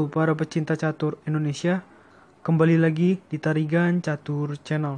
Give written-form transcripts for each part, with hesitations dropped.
Halo para pecinta catur Indonesia, kembali lagi di Tarigan Catur Channel.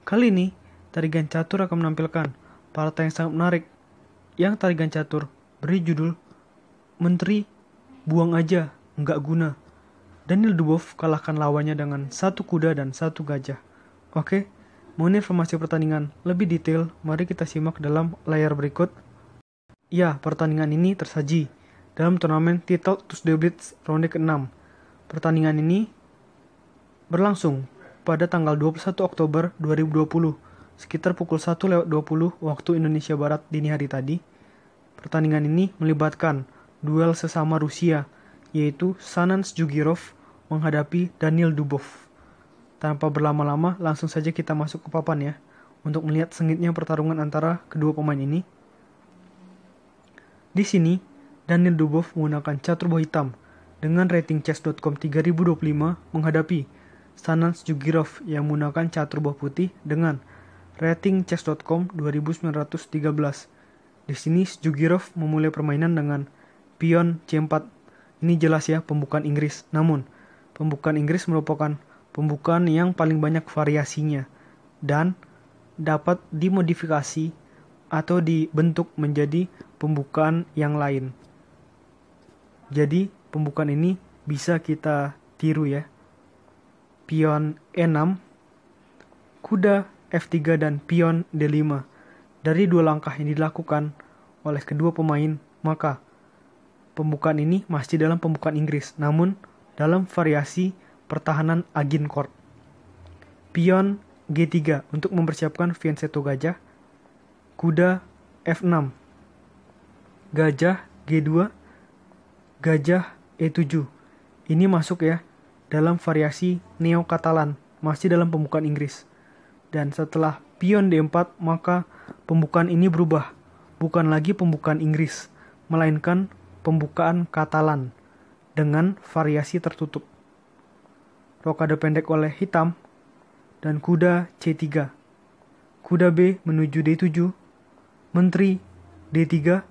Kali ini, Tarigan Catur akan menampilkan partai yang sangat menarik, yang Tarigan Catur beri judul Menteri Buang Aja, Nggak Guna. Daniel Dubow kalahkan lawannya dengan 1 kuda dan 1 gajah. Oke, mengenai informasi pertandingan lebih detail, mari kita simak dalam layar berikut. Ya, pertandingan ini tersaji dalam turnamen Titel Tuesday Blitz ronde ke-6. Pertandingan ini berlangsung pada tanggal 21 Oktober 2020, sekitar pukul 1:20 waktu Indonesia Barat dini hari tadi. Pertandingan ini melibatkan duel sesama Rusia, yaitu Sanan Sjugirov menghadapi Daniel Dubow. Tanpa berlama-lama, langsung saja kita masuk ke papan ya, untuk melihat sengitnya pertarungan antara kedua pemain ini. Di sini, Daniel Dubow menggunakan catur boh hitam dengan rating chess.com 3025 menghadapi Sanan Sjugirov yang menggunakan catur boh putih dengan rating chess.com 2913. Di sini Sjugirov memulai permainan dengan pion C4. Ini jelas ya pembukaan Inggris. Namun, pembukaan Inggris merupakan pembukaan yang paling banyak variasinya dan dapat dimodifikasi atau dibentuk menjadi pembukaan yang lain. Jadi, pembukaan ini bisa kita tiru ya. Pion E6, kuda F3 dan pion D5. Dari dua langkah yang dilakukan oleh kedua pemain, maka pembukaan ini masih dalam pembukaan Inggris, namun dalam variasi pertahanan Agincourt. Pion G3 untuk mempersiapkan fianchetto gajah, kuda F6, gajah G2, gajah E7. Ini masuk ya dalam variasi Neo-Katalan, masih dalam pembukaan Inggris. Dan setelah pion D4, maka pembukaan ini berubah. Bukan lagi pembukaan Inggris, melainkan pembukaan Katalan dengan variasi tertutup. Rokade pendek oleh hitam dan kuda C3. Kuda B menuju D7, menteri D3,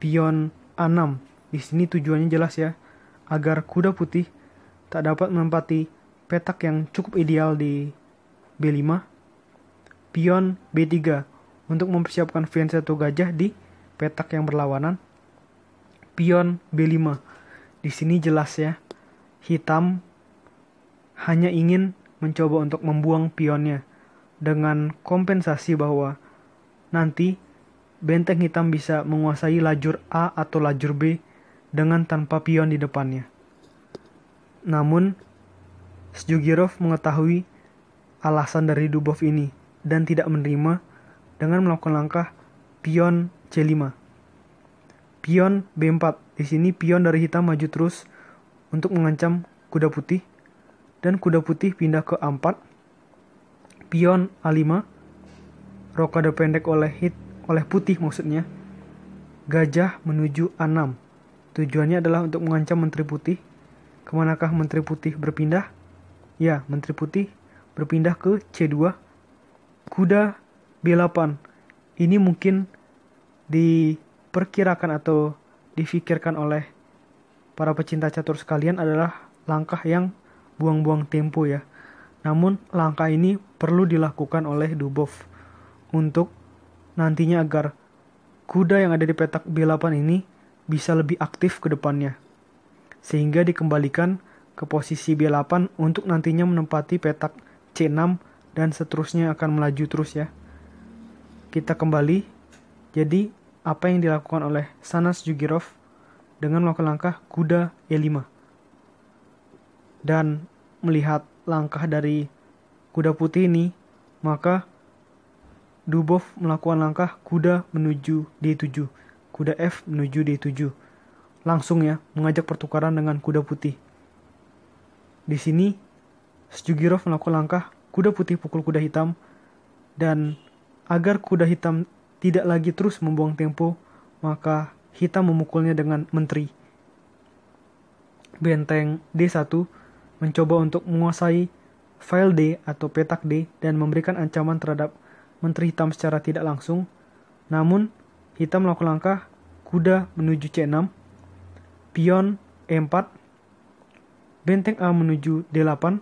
pion A6. Di sini tujuannya jelas ya, agar kuda putih tak dapat menempati petak yang cukup ideal di B5. Pion B3 untuk mempersiapkan fianchetto gajah di petak yang berlawanan. Pion B5. Di sini jelas ya, hitam hanya ingin mencoba untuk membuang pionnya dengan kompensasi bahwa nanti benteng hitam bisa menguasai lajur A atau lajur B dengan tanpa pion di depannya. Namun, Sjugirov mengetahui alasan dari Dubow ini dan tidak menerima dengan melakukan langkah pion C5. Pion B4. Di sini pion dari hitam maju terus untuk mengancam kuda putih dan kuda putih pindah ke A4. Pion A5. Rokade pendek oleh putih maksudnya. Gajah menuju A6. Tujuannya adalah untuk mengancam menteri putih. Kemanakah menteri putih berpindah? Ya, menteri putih berpindah ke C2. Kuda B8. Ini mungkin diperkirakan atau difikirkan oleh para pecinta catur sekalian adalah langkah yang buang-buang tempo ya. Namun langkah ini perlu dilakukan oleh Dubow untuk nantinya agar kuda yang ada di petak B8 ini bisa lebih aktif ke depannya, sehingga dikembalikan ke posisi B8 untuk nantinya menempati petak C6 dan seterusnya akan melaju terus ya. Kita kembali, jadi apa yang dilakukan oleh Sanan Sjugirov dengan melakukan langkah kuda E5. Dan melihat langkah dari kuda putih ini, maka Dubow melakukan langkah kuda menuju D7. Kuda F menuju D7. Langsung ya, mengajak pertukaran dengan kuda putih. Di sini, Sjugirov melakukan langkah kuda putih pukul kuda hitam. Dan agar kuda hitam tidak lagi terus membuang tempo, maka hitam memukulnya dengan menteri. Benteng D1 mencoba untuk menguasai file D atau petak D dan memberikan ancaman terhadap menteri hitam secara tidak langsung. Namun, hitam melakukan langkah kuda menuju C6, pion E4, benteng A menuju D8,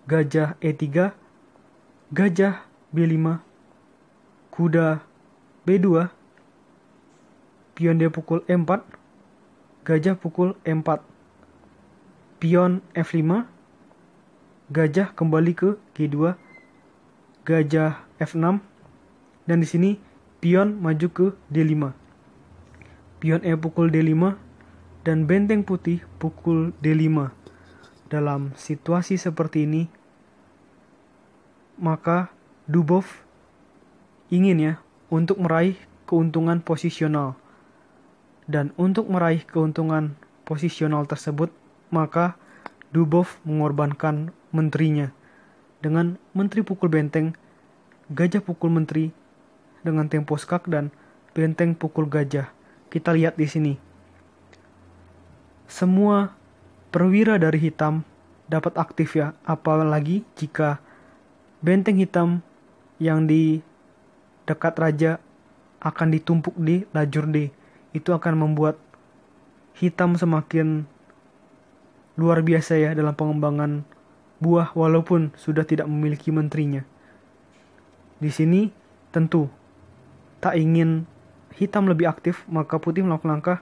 gajah E3, gajah B5, kuda B2, pion D pukul E4, gajah pukul E4, pion F5, gajah kembali ke G2, gajah F6, dan di sini pion maju ke D5. Pion E pukul D5 dan benteng putih pukul D5. Dalam situasi seperti ini, maka Dubov ingin ya untuk meraih keuntungan posisional. Dan untuk meraih keuntungan posisional tersebut, maka Dubov mengorbankan menterinya. Dengan menteri pukul benteng, gajah pukul menteri dengan tempo skak dan benteng pukul gajah. Kita lihat di sini. Semua perwira dari hitam dapat aktif ya, apalagi jika benteng hitam yang di dekat raja akan ditumpuk di lajur D. Itu akan membuat hitam semakin luar biasa ya dalam pengembangan buah walaupun sudah tidak memiliki menterinya. Di sini tentu tak ingin hitam lebih aktif, maka putih melakukan langkah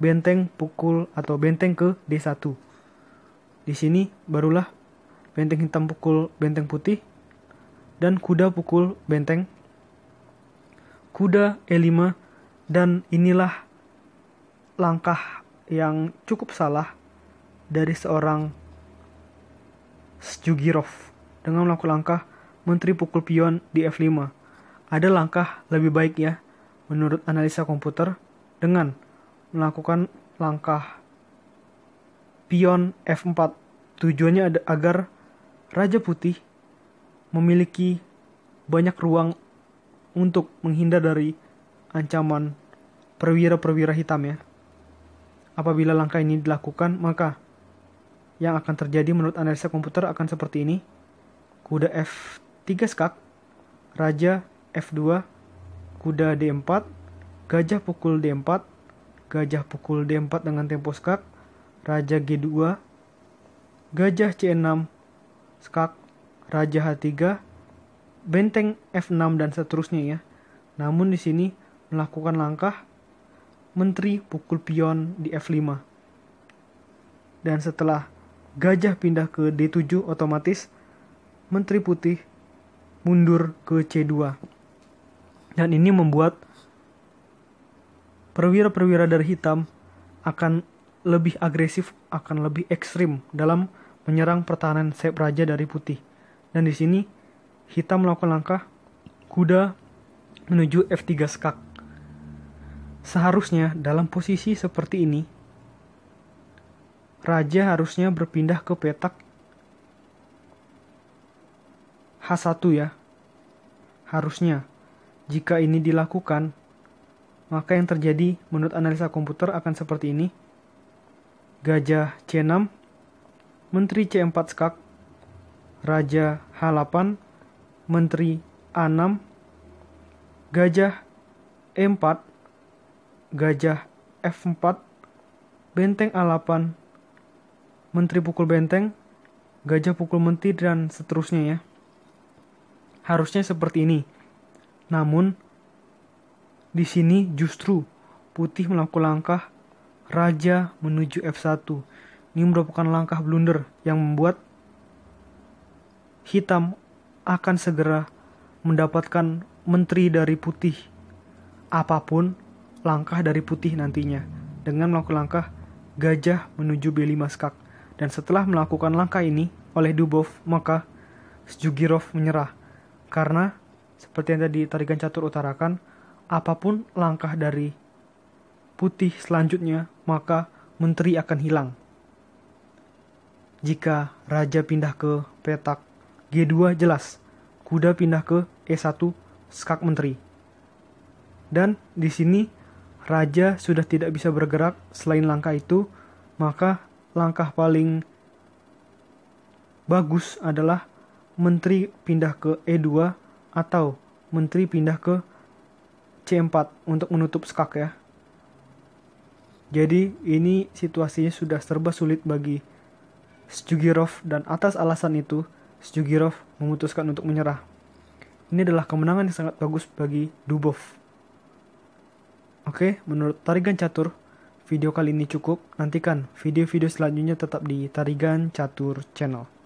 benteng pukul atau benteng ke D1. Di sini barulah benteng hitam pukul benteng putih dan kuda pukul benteng. Kuda E5, dan inilah langkah yang cukup salah dari seorang Sjugirov dengan melakukan langkah menteri pukul pion di F5. Ada langkah lebih baik ya menurut analisa komputer dengan melakukan langkah pion F4. Tujuannya agar Raja Putih memiliki banyak ruang untuk menghindar dari ancaman perwira-perwira hitam ya. Apabila langkah ini dilakukan, maka yang akan terjadi menurut analisa komputer akan seperti ini. Kuda F3 skak, Raja F2, kuda D4, gajah pukul D4, gajah pukul D4 dengan tempo skak, Raja G2, gajah C6, skak, Raja H3, benteng F6 dan seterusnya ya. Namun di sini melakukan langkah menteri pukul pion di F5. Dan setelah gajah pindah ke D7, otomatis menteri putih mundur ke C2. Dan ini membuat perwira-perwira dari hitam akan lebih agresif, akan lebih ekstrim dalam menyerang pertahanan sayap raja dari putih. Dan di sini hitam melakukan langkah kuda menuju F3 skak. Seharusnya dalam posisi seperti ini, raja harusnya berpindah ke petak H1 ya. Harusnya. Jika ini dilakukan, maka yang terjadi menurut analisa komputer akan seperti ini. Gajah C6, menteri C4 skak, Raja H8, menteri A6, gajah E4, gajah F4, benteng A8, menteri pukul benteng, gajah pukul menteri, dan seterusnya ya. Harusnya seperti ini. Namun di sini justru putih melakukan langkah raja menuju F1. Ini merupakan langkah blunder yang membuat hitam akan segera mendapatkan menteri dari putih. Apapun langkah dari putih nantinya dengan melakukan langkah gajah menuju B5 skak. Dan setelah melakukan langkah ini oleh Dubov, maka Sjugirov menyerah. Karena seperti yang tadi tarikan catur utarakan, apapun langkah dari putih selanjutnya, maka menteri akan hilang. Jika raja pindah ke petak G2 jelas, kuda pindah ke E1 skak menteri. Dan di sini raja sudah tidak bisa bergerak selain langkah itu, maka langkah paling bagus adalah menteri pindah ke E2 atau menteri pindah ke C4 untuk menutup skak ya. Jadi ini situasinya sudah serba sulit bagi Sjugirov, dan atas alasan itu, Sjugirov memutuskan untuk menyerah. Ini adalah kemenangan yang sangat bagus bagi Dubov. Oke, menurut Tarigan Catur, video kali ini cukup. Nantikan video-video selanjutnya tetap di Tarigan Catur Channel.